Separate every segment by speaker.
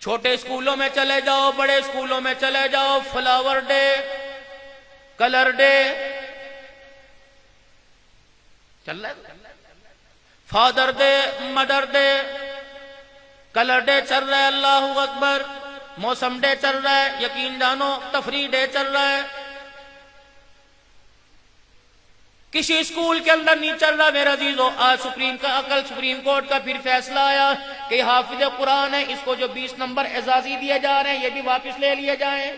Speaker 1: چھوٹے اسکولوں میں چلے جاؤ، بڑے اسکولوں میں چلے جاؤ، فلاور ڈے، کلر ڈے چل رہا ہے، father day, mother day, colour day چل رہا ہے، اللہ اکبر، موسم ڈے چل رہا ہے، یقین جانو تفریح ڈے چل رہا ہے، کسی اسکول کے اندر نہیں چل رہا میرے عزیزو۔ آج سپریم کورٹ کا پھر فیصلہ آیا کہ حافظ قرآن ہے، اس کو جو 20 نمبر اعزازی دیے جا رہے ہیں یہ بھی واپس لے لیے جائیں۔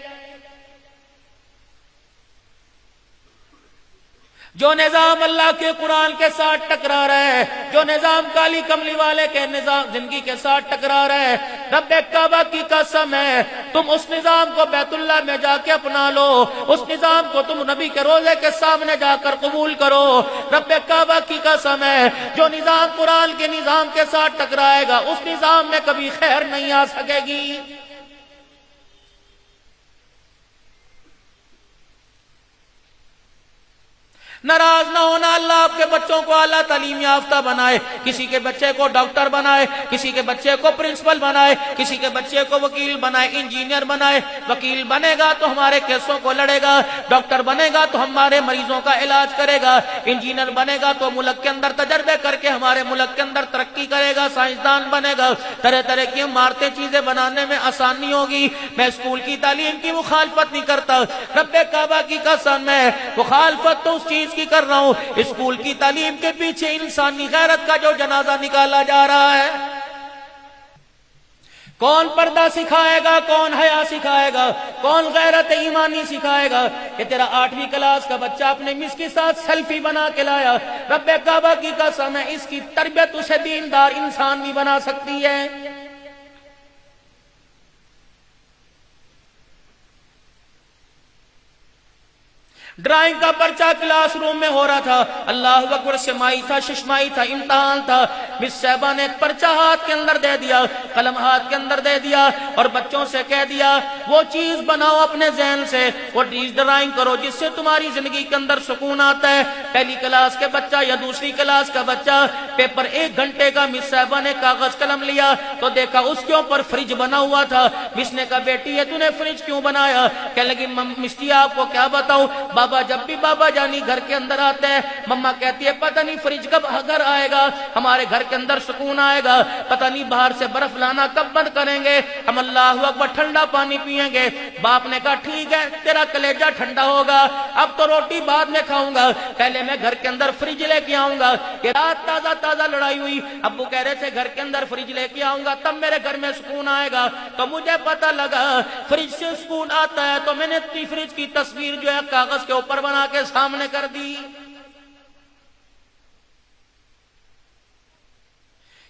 Speaker 1: جو نظام اللہ کے قرآن کے ساتھ ٹکرا رہا ہے، جو نظام کالی کملی والے کے نظام زندگی کے ساتھ ٹکرا رہا ہے، رب کعبہ کی قسم ہے تم اس نظام کو بیت اللہ میں جا کے اپنا لو، اس نظام کو تم نبی کے روزے کے سامنے جا کر قبول کرو۔ رب کعبہ کی قسم ہے جو نظام قرآن کے نظام کے ساتھ ٹکرائے گا اس نظام میں کبھی خیر نہیں آ سکے گی۔ ناراض نہ ہونا، اللہ آپ کے بچوں کو اعلیٰ تعلیم یافتہ بنائے، کسی کے بچے کو ڈاکٹر بنائے، کسی کے بچے کو پرنسپل بنائے، کسی کے بچے کو وکیل بنائے، انجینئر بنائے۔ وکیل بنے گا تو ہمارے کیسوں کو لڑے گا، ڈاکٹر بنے گا تو ہمارے مریضوں کا علاج کرے گا، انجینئر بنے گا تو ملک کے اندر تجربے کر کے ہمارے ملک کے اندر ترقی کرے گا، سائنسدان بنے گا، طرح طرح کی مارتے چیزیں بنانے میں آسانی ہوگی۔ میں اسکول کی تعلیم کی مخالفت نہیں کرتا، رب کعبہ کی قسم ہے مخالفت تو اس چیز کی کر رہا ہوں، اسکول کی تعلیم کے پیچھے انسانی غیرت کا جو جنازہ نکالا جا رہا ہے۔ کون پردہ سکھائے گا، کون حیا سکھائے گا، کون غیرت ایمانی سکھائے گا؟ کہ تیرا 8ویں کلاس کا بچہ اپنے مس کے ساتھ سیلفی بنا کے لایا، رب کعبہ کی قسم ہے اس کی تربیت اسے دیندار انسان بھی بنا سکتی ہے۔ ڈرائنگ کا پرچہ کلاس روم میں ہو رہا تھا، اللہ اکبر، سمائی تھا، ششمائی تھا، امتحان تھا، مس صاحبہ نے ایک پرچہ ہاتھ کے اندر دے دیا، قلم ہاتھ کے اندر دے دیا اور بچوں سے کہہ دیا وہ چیز بناؤ اپنے ذہن سے، وہ ڈرائنگ کرو جس سے تمہاری زندگی کے اندر سکون آتا ہے۔ پہلی کلاس کے بچہ یا دوسری کلاس کا بچہ پیپر 1 گھنٹے کا، مس صاحبہ نے کاغذ قلم لیا تو دیکھا اس کے اوپر فریج بنا ہوا تھا۔ مس نے کہا بیٹی یہ تو نے فریج کیوں بنایا؟ کہنے لگی مس جی آپ کو کیا بتاؤں، بابا جب بھی بابا جانی گھر کے اندر آتے ہیں مما کہتی ہے پتہ نہیں فریج کب گھر آئے گا، ہمارے گھر کے اندر سکون آئے گا، پتہ نہیں باہر سے برف لانا کب بند کریں گے، ہم اللہ اکبر ٹھنڈا پانی پئیں گے۔ باپ نے کہا ٹھیک ہے تیرا کلیجہ ٹھنڈا ہوگا، اب تو روٹی بعد میں کھاؤں گا، پہلے میں گھر کے اندر فریج لے کے آؤں گا۔ کہ رات تازہ تازہ لڑائی ہوئی، ابو کہہ رہے تھے گھر کے اندر فریج لے کے آؤں گا تب میرے گھر میں سکون آئے گا، تو مجھے پتہ لگا فریج سے سکون آتا ہے تو میں نے فریج کی تصویر جو ہے کاغذ کے اوپر بنا کے سامنے کر دی۔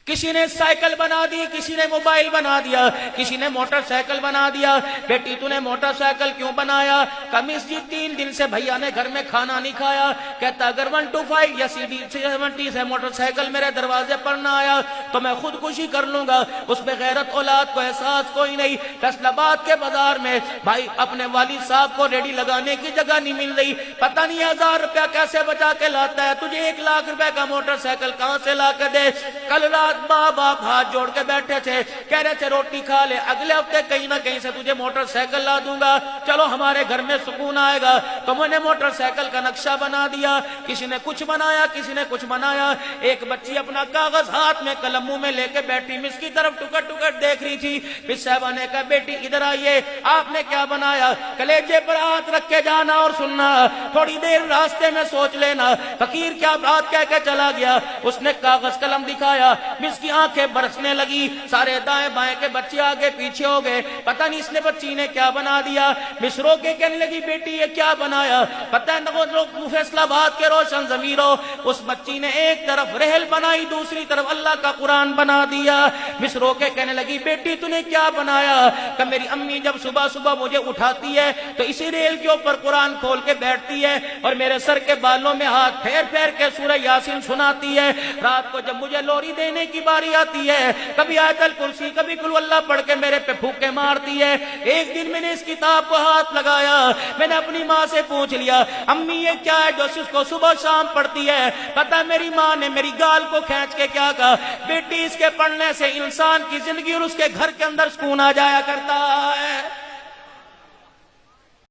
Speaker 1: کسی نے سائیکل بنا دی، کسی نے موبائل بنا دیا، کسی نے موٹر سائیکل بنا دیا۔ بیٹی تو نے موٹر سائیکل کیوں بنایا؟ کمیز جی 3 دن سے بھیا نے گھر میں کھانا نہیں کھایا، کہتا اگر 125 یا CD70 سے موٹر سائیکل میرے دروازے پر نہ آیا تو میں خودکشی کر لوں گا۔ اس میں غیرت اولاد کو احساس کوئی نہیں۔ فیصل آباد کے بازار میں بھائی اپنے والد صاحب کو ریڈی لگانے کی جگہ نہیں مل رہی، پتہ نہیں 1000 روپیہ کیسے بچا کے لاتا ہے، تجھے 1 لاکھ روپے کا موٹر سائیکل کہاں سے لا کے دے؟ کل رات ماں باپ ہاتھ جوڑ کے بیٹھے تھے، کہہ رہے تھے روٹی کھا لے، اگلے ہفتے کہیں نہ کہیں سے تجھے موٹر سائیکل لا دوں گا، چلو ہمارے گھر میں سکون آئے گا۔ تو میں نے موٹر سائیکل کا نقشہ بنا دیا، کسی نے کچھ بنایا، کسی نے کچھ بنایا۔ ایک بچی اپنا کاغذ ہاتھ میں قلم منہ میں لے کے بیٹھی مس کی طرف ٹکٹ ٹکٹ دیکھ رہی تھی۔ مس صاحبہ نے کہا بیٹی ادھر آئیے، آپ نے کیا بنایا؟ کلیجے پر ہاتھ رکھ کے جانا اور سننا، تھوڑی دیر راستے میں سوچ لینا فقیر کیا بات کہہ کے چلا گیا۔ اس نے کاغذ قلم دکھایا، مس کی آنکھیں برسنے لگی، سارے دائیں بائیں کے بچے آگے پیچھے ہو گئے، پتہ نہیں اس نے بچی نے کیا بنا دیا۔ مس رو کے کہنے لگی بیٹی یہ کیا بنایا؟ پتہ ہے فیصل آباد کے روشن ضمیروں، اس بچی نے ایک طرف ریل بنائی دوسری طرف اللہ کا قرآن بنا دیا۔ مس رو کے کہنے لگی بیٹی تو نے کیا بنایا؟ کہ میری امی جب صبح صبح مجھے اٹھاتی ہے تو اسی ریل کے اوپر قرآن کھول کے بیٹھتی ہے اور میرے سر کے بالوں میں ہاتھ پھیر پھیر کے سورہ یاسین سناتی ہے، رات کو جب مجھے لوری دینے کی باری آتی ہے کبھی آیت الکرسی کبھی قل اللہ پڑھ کے میرے پہ پھوکے مارتی ہے. ایک دن میں نے اس کتاب کو ہاتھ لگایا, میں نے اپنی ماں سے پوچھ لیا امی یہ کیا ہے جو اس کو صبح شام پڑھتی ہے؟ پتہ میری ماں نے میری گال کو کھینچ کے کیا کہا, بیٹی اس کے پڑھنے سے انسان کی زندگی اور اس کے گھر کے اندر سکون آ جایا کرتا ہے.